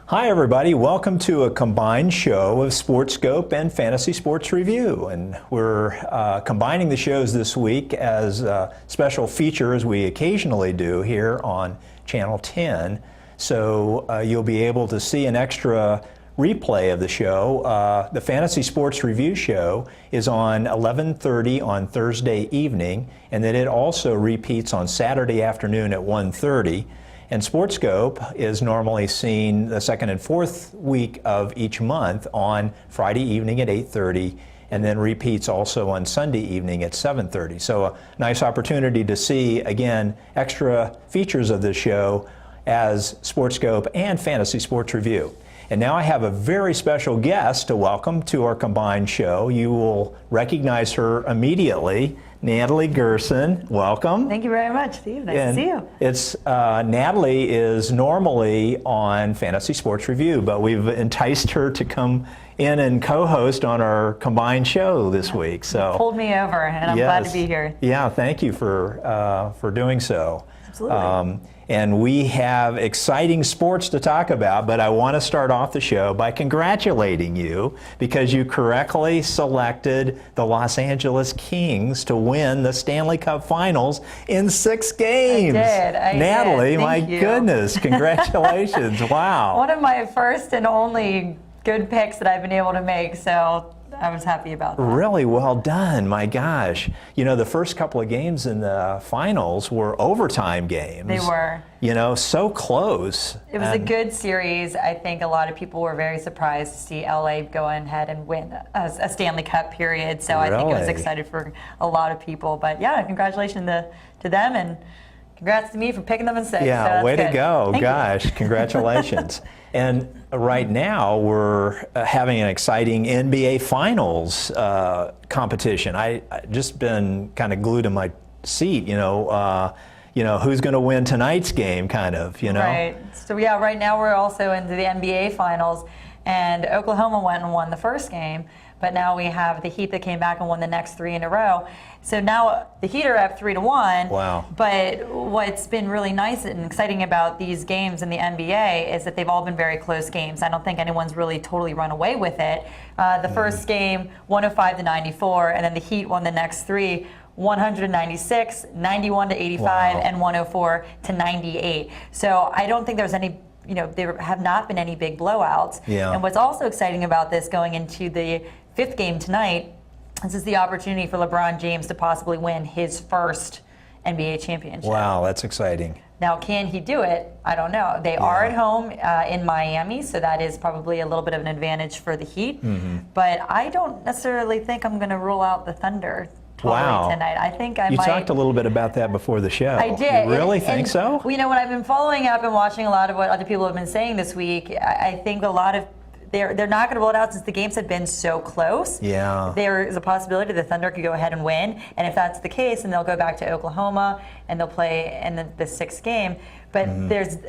Hi everybody, welcome to a combined show of SportsScope and Fantasy Sports Review. And we're combining the shows this week as a special feature as we occasionally do here on Channel 10. So you'll be able to see an extra replay of the show. The Fantasy Sports Review show is on 11:30 on Thursday evening, and then it also repeats on Saturday afternoon at 1:30. And SportsScope is normally seen the second and fourth week of each month on Friday evening at 8:30, and then repeats also on Sunday evening at 7:30. So a nice opportunity to see, again, extra features of this show as SportsScope and Fantasy Sports Review. And now I have a very special guest to welcome to our combined show. You will recognize her immediately. Natalie Gerson, welcome. Thank you very much, Steve. Nice to see you. Natalie is normally on Fantasy Sports Review, but we've enticed her to come in and co-host on our combined show this week. So you pulled me over, and I'm glad to be here. Yeah, thank you for doing so. Absolutely. And we have exciting sports to talk about, but I want to start off the show by congratulating you because you correctly selected the Los Angeles Kings to win the Stanley Cup Finals in 6 games. I did. Natalie, my goodness, congratulations. Wow. One of my first and only good picks that I've been able to make, so I was happy about that. Really well done, my gosh. You know, the first couple of games in the finals were overtime games. They were. You know, so close. It was a good series. I think a lot of people were very surprised to see LA go ahead and win a Stanley Cup period. So I think it was excited for a lot of people. But yeah, congratulations to them, and congrats to me for picking them in 6. Yeah, so way to go. Thank Gosh, you. Congratulations. And right now we're having an exciting NBA Finals competition. I just been kind of glued to my seat, you know, who's going to win tonight's game, kind of, you know. Right. So yeah, right now we're also into the NBA Finals, and Oklahoma went and won the first game, but now we have the Heat that came back and won the next 3 in a row. So now the Heat are up 3-1. Wow. But what's been really nice and exciting about these games in the NBA is that they've all been very close games. I don't think anyone's really totally run away with it. The first game, 105-94, and then the Heat won the next 3. 196, 91-85, wow, and 104-98. So I don't think there's any, there have not been any big blowouts. Yeah. And what's also exciting about this going into the 5th game tonight, this is the opportunity for LeBron James to possibly win his first NBA championship. Wow, that's exciting. Now, can he do it? I don't know. They are at home in Miami, so that is probably a little bit of an advantage for the Heat. But I don't necessarily think I'm going to rule out the Thunder tonight. I think I might. You talked a little bit about that before the show. I did. You really think so? When I've been following up and watching a lot of what other people have been saying this week, I think a lot of they're not going to roll it out since the games have been so close. Yeah. There is a possibility the Thunder could go ahead and win, and if that's the case, then they'll go back to Oklahoma and they'll play in the 6th game. But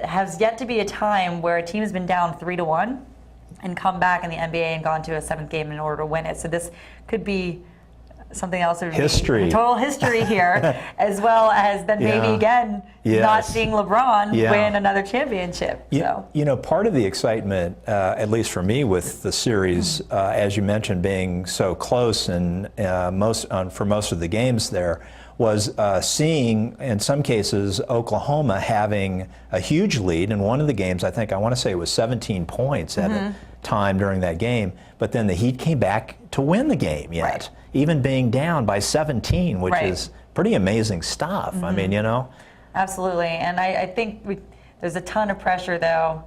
has yet to be a time where a team has been down 3-1 and come back in the NBA and gone to a 7th game in order to win it. So this could be something else. History. Total history here, as well as then maybe again not seeing LeBron win another championship. You know, part of the excitement, at least for me, with the series, as you mentioned, being so close and for most of the games there, was seeing, in some cases, Oklahoma having a huge lead in one of the games. I want to say it was 17 points at a time during that game, but then the Heat came back to win the game even being down by 17, which is pretty amazing stuff. I mean, Absolutely, and I think there's a ton of pressure, though,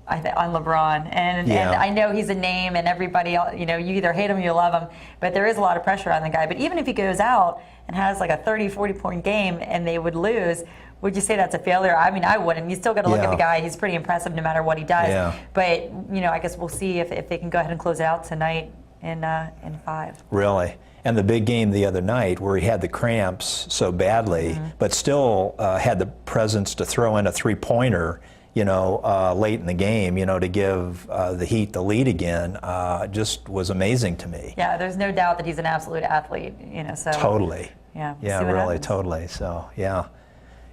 on LeBron, and I know he's a name, and everybody, you either hate him or you love him, but there is a lot of pressure on the guy. But even if he goes out and has like a 30, 40-point game and they would lose, would you say that's a failure? I mean, I wouldn't. You still got to look at the guy. He's pretty impressive no matter what he does. Yeah. But, I guess we'll see if they can go ahead and close it out tonight in 5. Really? And the big game the other night where he had the cramps so badly, but still had the presence to throw in a 3-pointer, late in the game, to give the Heat the lead again, just was amazing to me. Yeah, there's no doubt that he's an absolute athlete, so. Totally. Yeah, really, totally. So, yeah.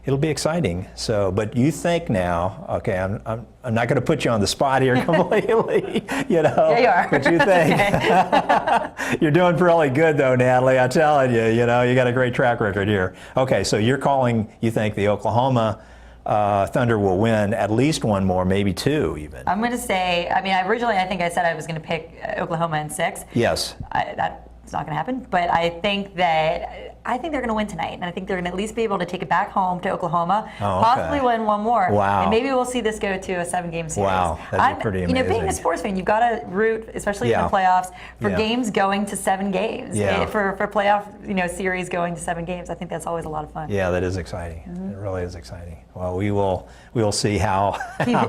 it'll be exciting. So, but you think now, okay, I'm not going to put you on the spot here completely, you know. Yeah, you are. But you think. You're doing really good though, Natalie, I'm telling you, you know, you got a great track record here. Okay, so you're calling, you think the Oklahoma Thunder will win at least one more, maybe two even. I'm going to say, I mean, originally I think I said I was going to pick Oklahoma in 6. Yes. That's not going to happen, but I think they're going to win tonight, and I think they're going to at least be able to take it back home to Oklahoma, possibly win one more. Wow. And maybe we'll see this go to a 7-game series. Wow, that'd be pretty amazing. You know, being a sports fan, you've got to root, especially in the playoffs, for games going to 7 games. Yeah. For playoff, you know, series going to 7 games. I think that's always a lot of fun. Yeah, that is exciting. It really is exciting. Well, we will see how.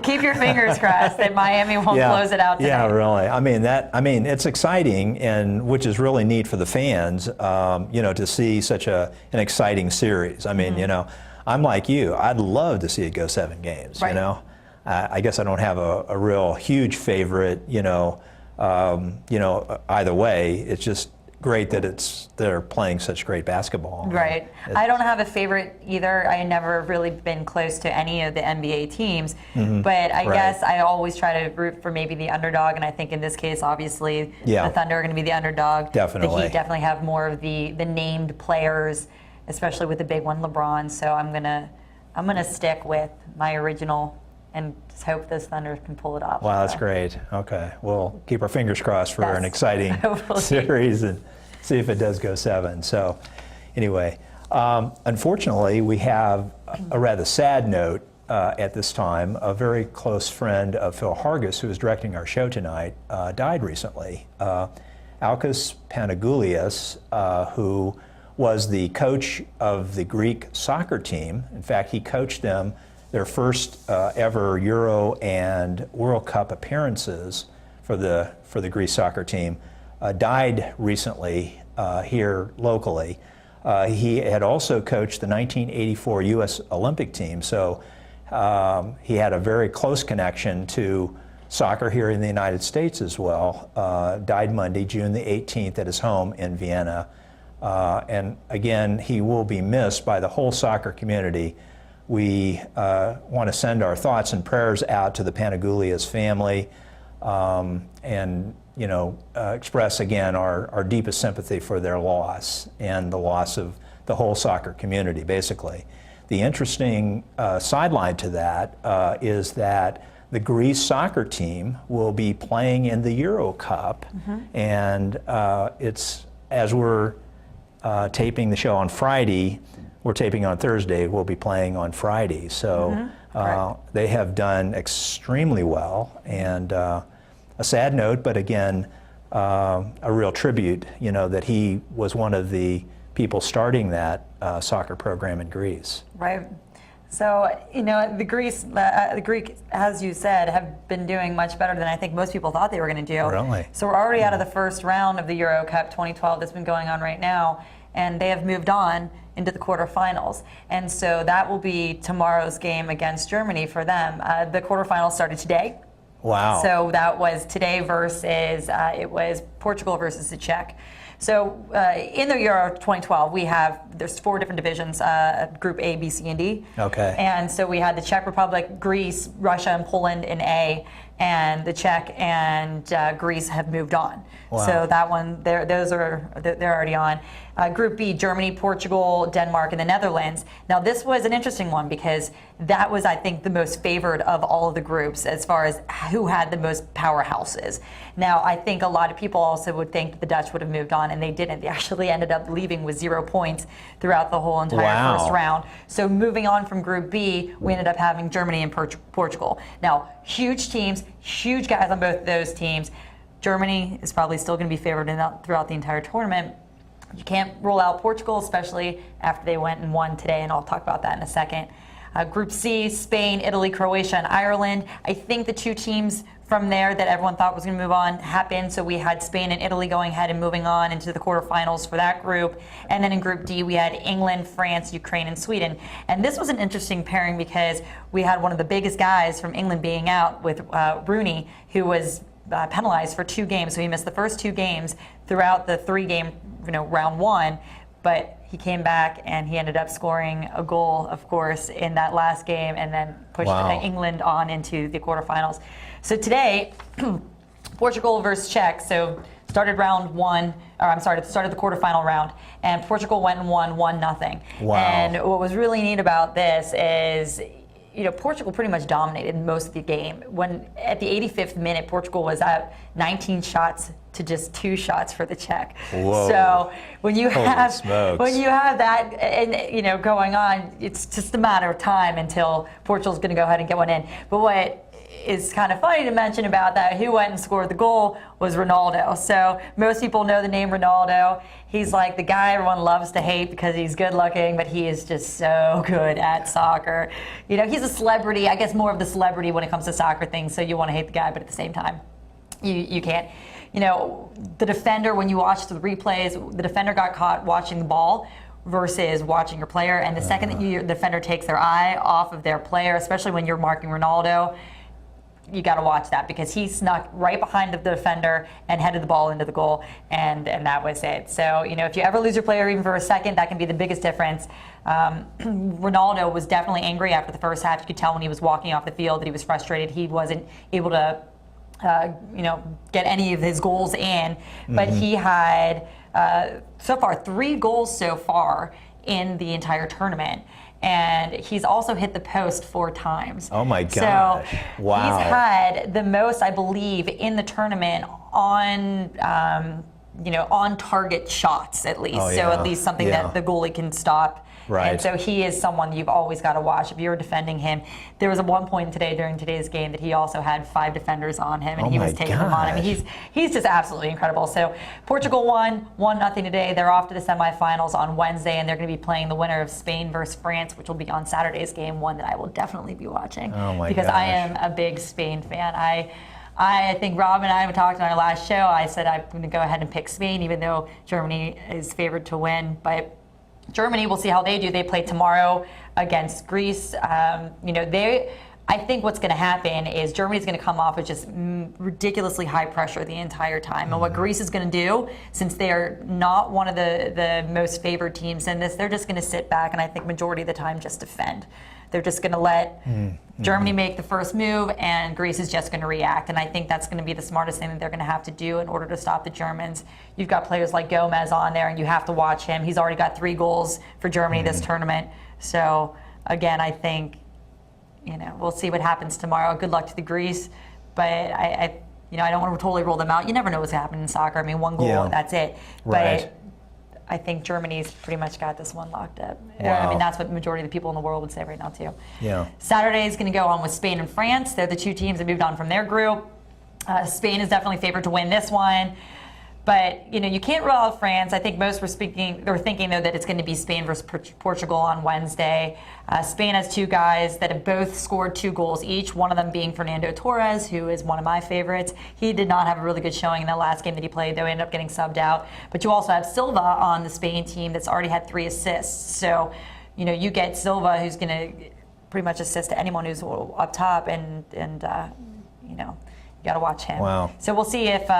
Keep your fingers crossed that Miami won't close it out tonight. Yeah, really. I mean, it's exciting, and which is really neat for the fans, you know, to see such an exciting series. I mean, you know, I'm like you. I'd love to see it go 7 games. Right. You know, I guess I don't have a real huge favorite. You know, either way, it's just great that they're playing such great basketball. Right. I don't have a favorite either. I never really been close to any of the NBA teams, but I guess I always try to root for maybe the underdog, and I think in this case, obviously, the Thunder are going to be the underdog. Definitely. The Heat definitely have more of the named players, especially with the big one, LeBron. So I'm gonna stick with my original and just hope this Thunder can pull it off. Wow, that's great. Okay, we'll keep our fingers crossed for an exciting Hopefully. series and see if it does go 7. So, anyway, unfortunately, we have a rather sad note at this time. A very close friend of Phil Hargis, who is directing our show tonight, died recently. Alkis Panagoulias, who was the coach of the Greek soccer team. In fact, he coached them their first ever Euro and World Cup appearances for the Greece soccer team. Died recently here locally. He had also coached the 1984 U.S. Olympic team, so he had a very close connection to soccer here in the United States as well. Died Monday, June the 18th, at his home in Vienna. And again, he will be missed by the whole soccer community. We want to send our thoughts and prayers out to the Panagoulias family, and express again our deepest sympathy for their loss and the loss of the whole soccer community, basically. The interesting sideline to that is that the Greece soccer team will be playing in the Euro Cup, and it's, as we're taping the show on Friday, we're taping on Thursday, we'll be playing on Friday. So they have done extremely well, and a sad note, but again, a real tribute, that he was one of the people starting that soccer program in Greece. Right. So, the Greek, as you said, have been doing much better than I think most people thought they were going to do. Really? So we're already out of the first round of the Euro Cup 2012 that's been going on right now, and they have moved on into the quarterfinals. And so that will be tomorrow's game against Germany for them. The quarterfinals started today. Wow. So that was today versus, it was Portugal versus the Czech. So in the Euro 2012, there's 4 different divisions, Group A, B, C, and D. Okay. And so we had the Czech Republic, Greece, Russia, and Poland in A, and the Czech and Greece have moved on. Wow. So that one, they're already on. Group B, Germany, Portugal, Denmark, and the Netherlands. Now this was an interesting one because that was, I think, the most favored of all of the groups as far as who had the most powerhouses. Now I think a lot of people also would think that the Dutch would have moved on, and they didn't. They actually ended up leaving with 0 points throughout the whole entire first round. So moving on from Group B, we ended up having Germany and Portugal. Now, huge teams, huge guys on both of those teams. Germany is probably still going to be favored throughout the entire tournament. You can't rule out Portugal, especially after they went and won today, and I'll talk about that in a second. Group C, Spain, Italy, Croatia, and Ireland. I think the 2 teams from there that everyone thought was going to move on happened. So we had Spain and Italy going ahead and moving on into the quarterfinals for that group. And then in Group D, we had England, France, Ukraine, and Sweden. And this was an interesting pairing because we had one of the biggest guys from England being out with Rooney, who was penalized for 2 games. So he missed the first 2 games throughout the 3-game round 1. But he came back and he ended up scoring a goal, of course, in that last game, and then pushed England on into the quarterfinals. So today, Portugal versus Czech. So started round one, or I'm sorry, started the quarterfinal round, and Portugal went and won 1-0. Wow. And what was really neat about this is, Portugal pretty much dominated most of the game. When at the 85th minute, Portugal was up 19 shots to just 2 shots for the Czech. Whoa. So when you have that, and going on, it's just a matter of time until Portugal's going to go ahead and get one in. But what is kind of funny to mention about that, who went and scored the goal was Ronaldo. So most people know the name Ronaldo. He's like the guy everyone loves to hate because he's good looking, but he is just so good at soccer. He's a celebrity, I guess more of the celebrity when it comes to soccer things, so you want to hate the guy, but at the same time, you can't. The defender, when you watch the replays, the defender got caught watching the ball versus watching your player, and the second that the defender takes their eye off of their player, especially when you're marking Ronaldo, you got to watch that, because he snuck right behind the defender and headed the ball into the goal, and that was it. So, if you ever lose your player even for a second, that can be the biggest difference. Ronaldo was definitely angry after the first half. You could tell when he was walking off the field that he was frustrated. He wasn't able to, get any of his goals in, but he had so far 3 goals so far in the entire tournament. And he's also hit the post 4 times. Oh my gosh. So wow. He's had the most, I believe, in the tournament on on target shots, at least. Oh, so yeah. at least something that the goalie can stop. Right. And so he is someone you've always got to watch if you're defending him. There was one point during today's game that he also had 5 defenders on him, and he was taking them on him. He's just absolutely incredible. So Portugal won 1-0 today. They're off to the semifinals on Wednesday, and they're going to be playing the winner of Spain versus France, which will be on Saturday's game, one that I will definitely be watching. Oh my because gosh. I am a big Spain fan. I think Rob and I have talked on our last show. I said I'm going to go ahead and pick Spain, even though Germany is favored to win. But Germany, we'll see how they do. They play tomorrow against Greece. I think what's going to happen is Germany's going to come off with just ridiculously high pressure the entire time. And what Greece is going to do, since they are not one of the most favored teams in this, they're just going to sit back and I think majority of the time just defend. They're just going to let Germany make the first move, and Greece is just going to react. And I think that's going to be the smartest thing that they're going to have to do in order to stop the Germans. You've got players like Gomez on there, and you have to watch him. He's already got 3 goals for Germany this tournament. So, again, I think, we'll see what happens tomorrow. Good luck to the Greece. But I don't want to totally rule them out. You never know what's happening in soccer. I mean, 1 goal, that's it. Right. But I think Germany's pretty much got this one locked up. Wow. I mean, that's what the majority of the people in the world would say right now, too. Yeah. Saturday is going to go on with Spain and France. They're the 2 teams that moved on from their group. Spain is definitely favored to win this one. But, you can't rule out France. I think most were thinking, though, that it's going to be Spain versus Portugal on Wednesday. Spain has 2 guys that have both scored 2 goals each, one of them being Fernando Torres, who is one of my favorites. He did not have a really good showing in the last game that he played, though he ended up getting subbed out. But you also have Silva on the Spain team that's already had 3 assists. So, you get Silva, who's going to pretty much assist to anyone who's up top, and you got to watch him. Wow. So we'll see if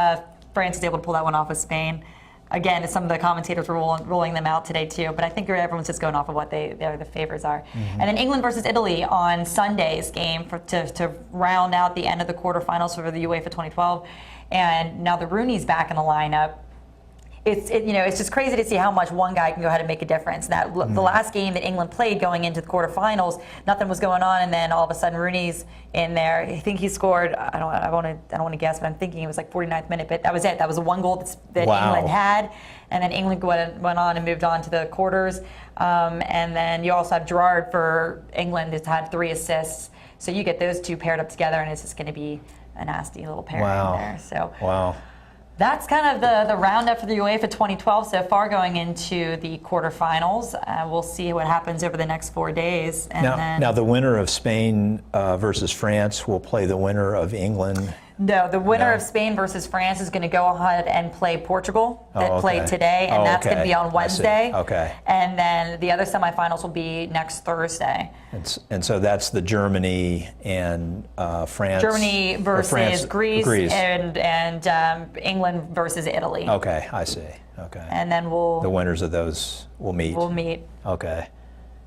France is able to pull that one off with Spain. Again, some of the commentators were rolling them out today too, but I think everyone's just going off of what the favors are. And then England versus Italy on Sunday's game to round out the end of the quarterfinals for the UEFA 2012. And now the Rooney's back in the lineup. It's just crazy to see how much one guy can go ahead and make a difference. That the last game that England played going into the quarterfinals, nothing was going on, and then all of a sudden Rooney's in there. I think he scored. I don't want to guess, but I'm thinking it was like 49th minute. But that was it. That was the 1 goal that England had, and then England went on and moved on to the quarters. And then you also have Gerrard for England, who's had 3 assists. So you get those 2 paired up together, and it's just going to be a nasty little pairing there. So. Wow. That's kind of the roundup for the UEFA 2012 so far going into the quarterfinals. We'll see what happens over the next 4 days. And now the winner of Spain versus France will play the winner of England No, the winner No? of Spain versus France is going to go ahead and play Portugal that Oh, okay. played today, and Oh, that's going to okay. be on I see. Wednesday. Okay. And then the other semifinals will be next Thursday. And so that's the Germany and France. Germany versus France, Greece, and England versus Italy. Okay, I see. Okay. And then the winners of those will meet. we'll meet. Okay.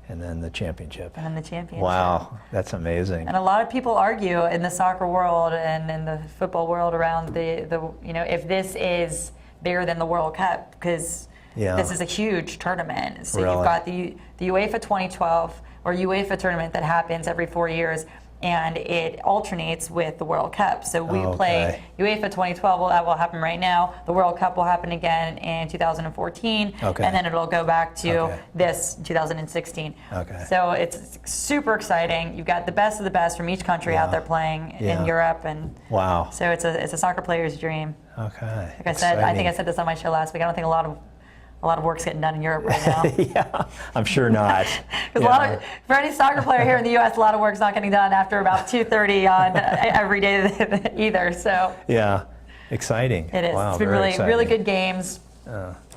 And then the championship. And then the championship. Wow, that's amazing. And a lot of people argue in the soccer world and in the football world around the if this is bigger than the World Cup, because this is a huge tournament. So Really? you've got the UEFA 2012 or UEFA tournament that happens every 4 years, and it alternates with the World Cup. So we play UEFA 2012, well, that will happen right now. The World Cup will happen again in 2014, and then it'll go back to this 2016. Okay. So it's super exciting. You've got the best of the best from each country out there playing in Europe, and so it's a soccer player's dream. Okay. Like I said, I think I said this on my show last week. I don't think a lot of work's getting done in Europe right now. Yeah, I'm sure not. Because for any soccer player here in the U.S., a lot of work's not getting done after about 2:30 on every day either. So yeah, exciting. it is. Wow, It's been very really exciting. good games,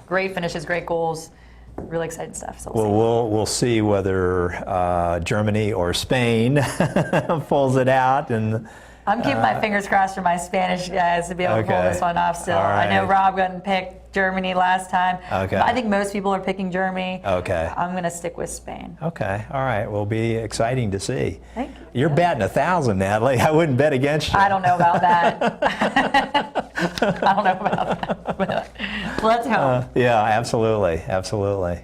great finishes, great goals, really exciting stuff. So We'll see whether Germany or Spain pulls it out. And I'm keeping my fingers crossed for my Spanish guys to be able to pull this one off still. All right. I know Rob wouldn't pick Germany last time. Okay. I think most people are picking Germany. Okay. I'm going to stick with Spain. Okay. All right. Will be exciting to see. Thank you. You're batting 1,000, Natalie. I wouldn't bet against you. I don't know about that. I don't know about that. But let's hope. Yeah, absolutely. Absolutely.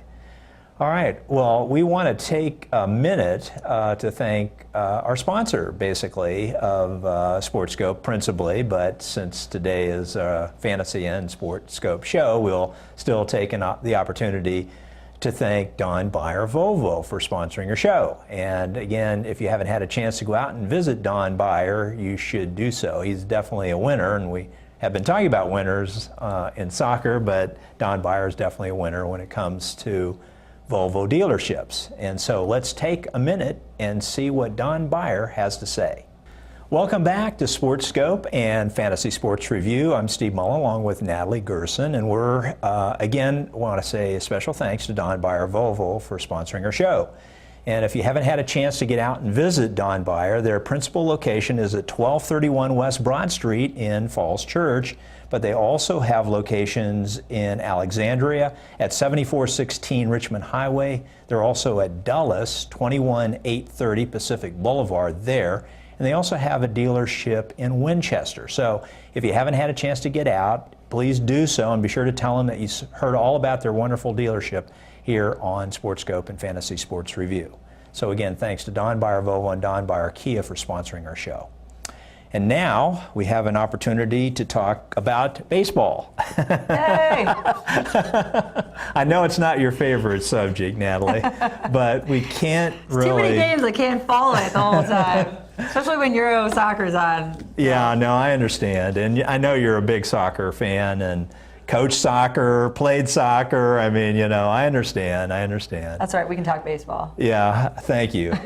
All right. Well, we want to take a minute to thank our sponsor, basically, of SportScope principally, but since today is a Fantasy and SportScope show, we'll still take the opportunity to thank Don Beyer Volvo for sponsoring our show. And again, if you haven't had a chance to go out and visit Don Beyer, you should do so. He's definitely a winner, and we have been talking about winners in soccer, but Don Beyer is definitely a winner when it comes to Volvo dealerships. And so let's take a minute and see what Don Beyer has to say. Welcome back to SportScope and Fantasy Sports Review. I'm Steve Mullen along with Natalie Gerson, and we're again want to say a special thanks to Don Beyer Volvo for sponsoring our show. And if you haven't had a chance to get out and visit Don Beyer, their principal location is at 1231 West Broad Street in Falls Church, but they also have locations in Alexandria at 7416 Richmond Highway. They're also at Dulles, 21830 Pacific Boulevard there. And they also have a dealership in Winchester. So if you haven't had a chance to get out, please do so, and be sure to tell them that you heard all about their wonderful dealership here on SportScope and Fantasy Sports Review. So again, thanks to Don Beyer Volvo and Don Beyer Kia for sponsoring our show. And now we have an opportunity to talk about baseball. Hey! I know it's not your favorite subject, Natalie, but we can't really... Too many games, I can't follow it the whole time. Especially when Euro soccer's on. Yeah, no, I understand. And I know you're a big soccer fan and coached soccer, played soccer. I mean, you know, I understand. That's right, we can talk baseball. Yeah, thank you. To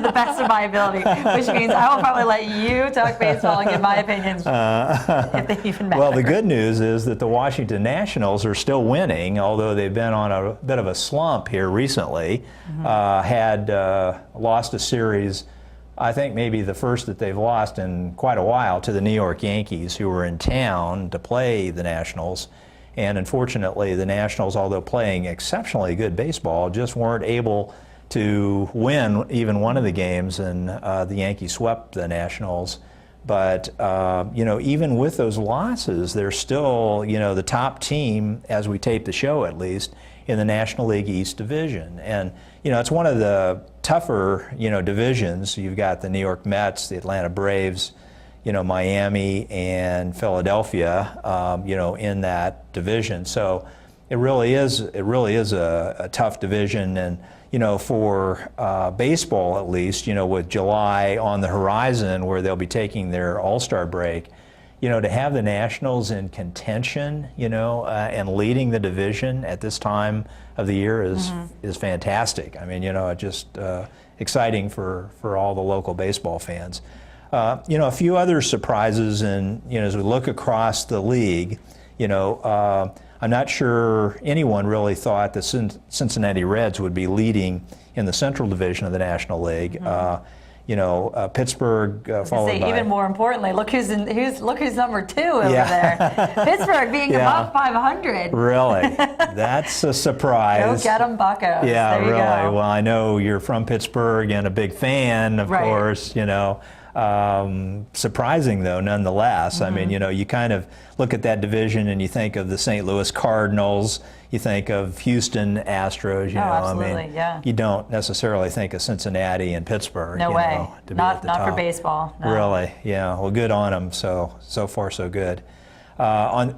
the best of my ability, which means I will probably let you talk baseball and give my opinions if they even matter. Well, the good news is that the Washington Nationals are still winning, although they've been on a bit of a slump here recently. Had lost a series, I think maybe the first that they've lost in quite a while, to the New York Yankees, who were in town to play the Nationals. And unfortunately, the Nationals, although playing exceptionally good baseball, just weren't able to win even one of the games, and the Yankees swept the Nationals. But, you know, even with those losses, they're still, you know, the top team, as we tape the show at least, in the National League East Division. And, you know, it's one of the tougher, you know, divisions. You've got the New York Mets, the Atlanta Braves, you know, Miami and Philadelphia, you know, in that division. So it really is a tough division. And, you know, for baseball at least, you know, with July on the horizon where they'll be taking their All-Star break, you know, to have the Nationals in contention, you know, and leading the division at this time of the year is fantastic. I mean, you know, just exciting for all the local baseball fans. A few other surprises, and as we look across the league, I'm not sure anyone really thought the Cincinnati Reds would be leading in the Central Division of the National League. Pittsburgh followed by. Even more importantly, look who's number 2 over there. Pittsburgh being above 500. Really, that's a surprise. Go get 'em, Buccos. Yeah, there you really. go. Well, I know you're from Pittsburgh and a big fan, of course. Surprising though, nonetheless. I mean, you kind of look at that division and you think of the St. Louis Cardinals, you think of Houston Astros. Absolutely, you don't necessarily think of Cincinnati and Pittsburgh. No way. To not be at the top. for baseball. No. Really, yeah. Well, good on them. So far, so good.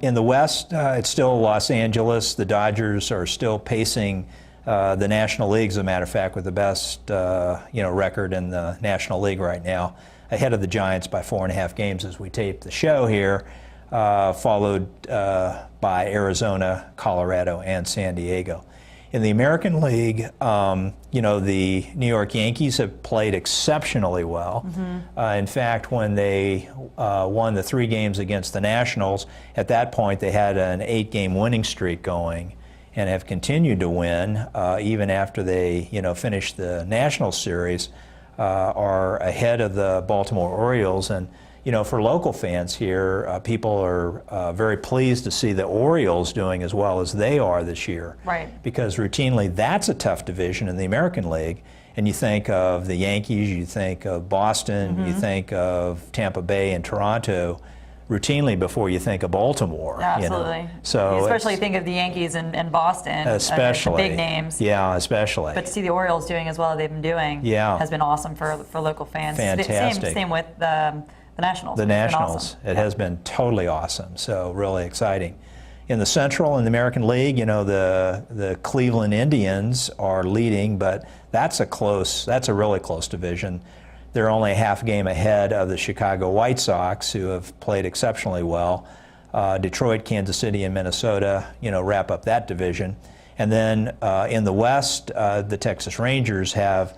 In the West, it's still Los Angeles. The Dodgers are still pacing the National League, as a matter of fact, with the best record in the National League right now, ahead of the Giants by 4.5 games as we tape the show here, followed by Arizona, Colorado, and San Diego. In the American League, the New York Yankees have played exceptionally well. In fact, when they won the 3 games against the Nationals, at that point they had an 8-game winning streak going and have continued to win even after they finished the National Series, are ahead of the Baltimore Orioles. And for local fans here, people are very pleased to see the Orioles doing as well as they are this year. Right. Because routinely that's a tough division in the American League. And you think of the Yankees, you think of Boston, you think of Tampa Bay and Toronto routinely before you think of Baltimore. Absolutely. So you especially think of the Yankees and Boston. Especially. The big names. Yeah, especially. But to see the Orioles doing as well as they've been doing has been awesome for local fans. Fantastic. Same with the Nationals. The Nationals. Awesome. It has been totally awesome. So really exciting. In the Central, in the American League, the Cleveland Indians are leading, but that's a really close division. They're only a half game ahead of the Chicago White Sox, who have played exceptionally well. Detroit, Kansas City, and Minnesota, wrap up that division. And then in the West, the Texas Rangers have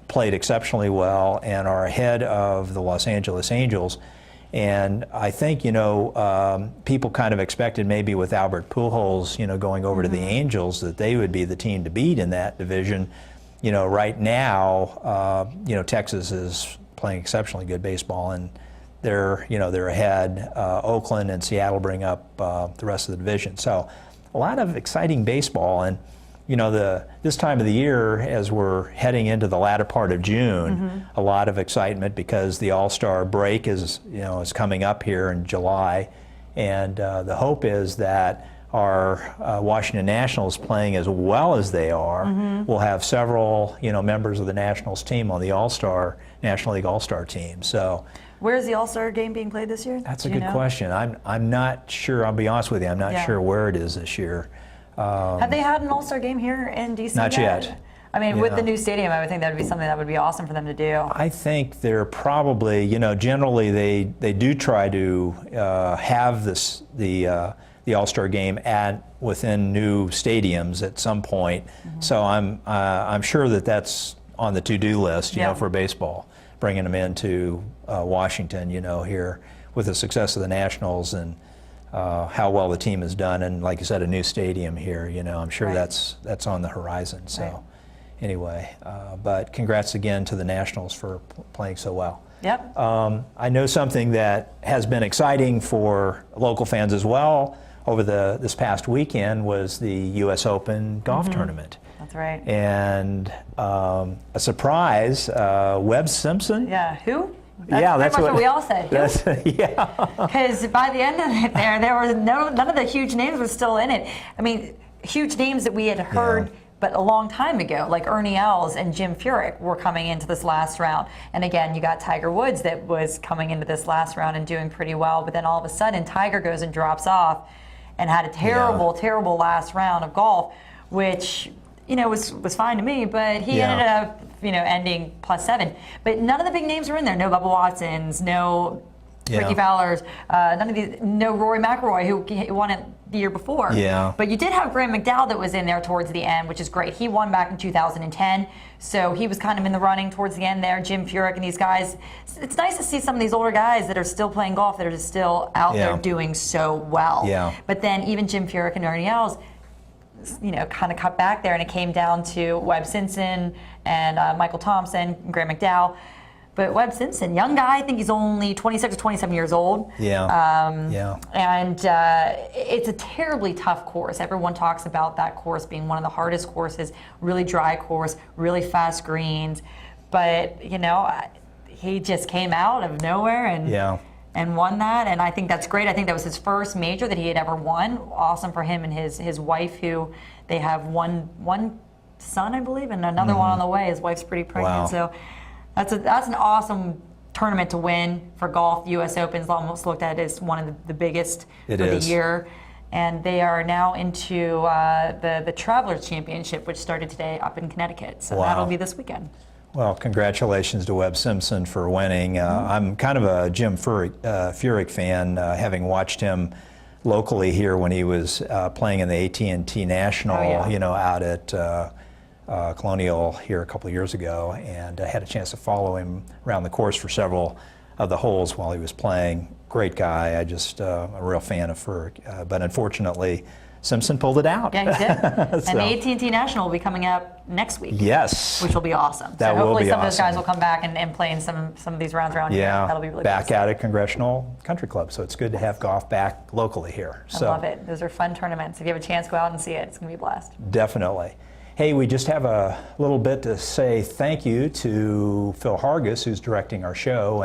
played exceptionally well and are ahead of the Los Angeles Angels. And I think, people kind of expected maybe with Albert Pujols, going over to the Angels, that they would be the team to beat in that division. Right now, Texas is playing exceptionally good baseball, and they're ahead. Oakland and Seattle bring up the rest of the division. So a lot of exciting baseball. And, this time of the year, as we're heading into the latter part of June, a lot of excitement because the All-Star break is coming up here in July. And the hope is that our Washington Nationals, playing as well as they are, will have several members of the Nationals team on the National League All-Star team. So where's the All-Star game being played this year? That's a good question. I'm not sure. I'll be honest with you. I'm not sure where it is this year. Have they had an All-Star game here in DC? Not yet. I mean, with the new stadium, I would think that would be something that would be awesome for them to do. I think they're probably, generally they do try to have the All-Star game within new stadiums at some point. So I'm sure that's on the to-do list, for baseball, bringing them into Washington, here with the success of the Nationals and how well the team has done, and like you said, a new stadium here. I'm sure that's on the horizon. So anyway, but congrats again to the Nationals for playing so well. Yep. I know something that has been exciting for local fans as well over this past weekend was the U.S. Open golf tournament. That's right. And a surprise, Webb Simpson. Yeah, who? That's what we all said. Yeah. Because by the end of it there was none of the huge names were still in it. I mean, huge names that we had heard but a long time ago, like Ernie Els and Jim Furyk were coming into this last round. And again, you got Tiger Woods that was coming into this last round and doing pretty well, but then all of a sudden Tiger goes and drops off and had a terrible last round of golf, which was fine to me, but he ended up ending +7. But none of the big names were in there. No Bubba Watsons, no Yeah. Ricky Fowler's, none of these, no Rory McIlroy who won it the year before. Yeah. But you did have Graham McDowell that was in there towards the end, which is great. He won back in 2010, so he was kind of in the running towards the end there. Jim Furyk and these guys. It's nice to see some of these older guys that are still playing golf that are just still out there doing so well. Yeah. But then even Jim Furyk and Ernie Els, kind of cut back there, and it came down to Webb Simpson and Michael Thompson, and Graham McDowell. But Webb Simpson, young guy, I think he's only 26 or 27 years old. Yeah. And it's a terribly tough course. Everyone talks about that course being one of the hardest courses, really dry course, really fast greens. But, he just came out of nowhere and won that. And I think that's great. I think that was his first major that he had ever won. Awesome for him and his wife, who they have one son, I believe, and another one on the way. His wife's pretty pregnant. Wow. So that's an awesome tournament to win for golf. The U.S. Open's almost looked at as one of the biggest for the year. And they are now into the Travelers Championship, which started today up in Connecticut. So that'll be this weekend. Well, congratulations to Webb Simpson for winning. I'm kind of a Jim Furyk fan, having watched him locally here when he was playing in the AT&T National, out at Colonial here a couple of years ago, and I had a chance to follow him around the course for several of the holes while he was playing. Great guy. I just a real fan of Furyk, but unfortunately Simpson pulled it out. Yeah, he did. And the AT&T National will be coming up next week. Yes. Which will be awesome. That so hopefully will be some of awesome. those guys will come back and play in some of these rounds around here. That'll be really back cool. at it, Congressional Country Club. So it's good to have golf back locally here. I love it. Those are fun tournaments. If you have a chance, go out and see it. It's going to be a blast. Definitely. Hey, we just have a little bit to say thank you to Phil Hargis, who's directing our show.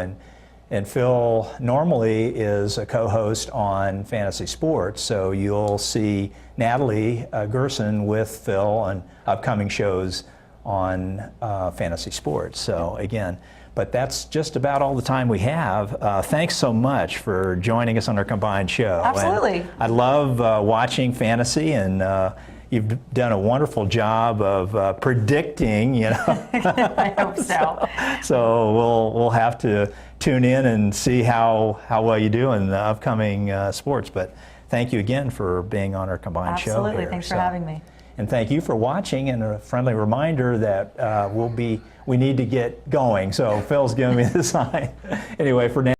And Phil normally is a co-host on Fantasy Sports, so you'll see Natalie Gerson with Phil on upcoming shows on Fantasy Sports. So again, but that's just about all the time we have. Thanks so much for joining us on our combined show. Absolutely. And I love watching fantasy, and you've done a wonderful job of predicting, I hope so. So we'll have to tune in and see how well you do in the upcoming sports. But thank you again for being on our combined show. Absolutely. Here. Thanks for having me. And thank you for watching, and a friendly reminder that we need to get going. So Phil's giving me the sign. Anyway, for now.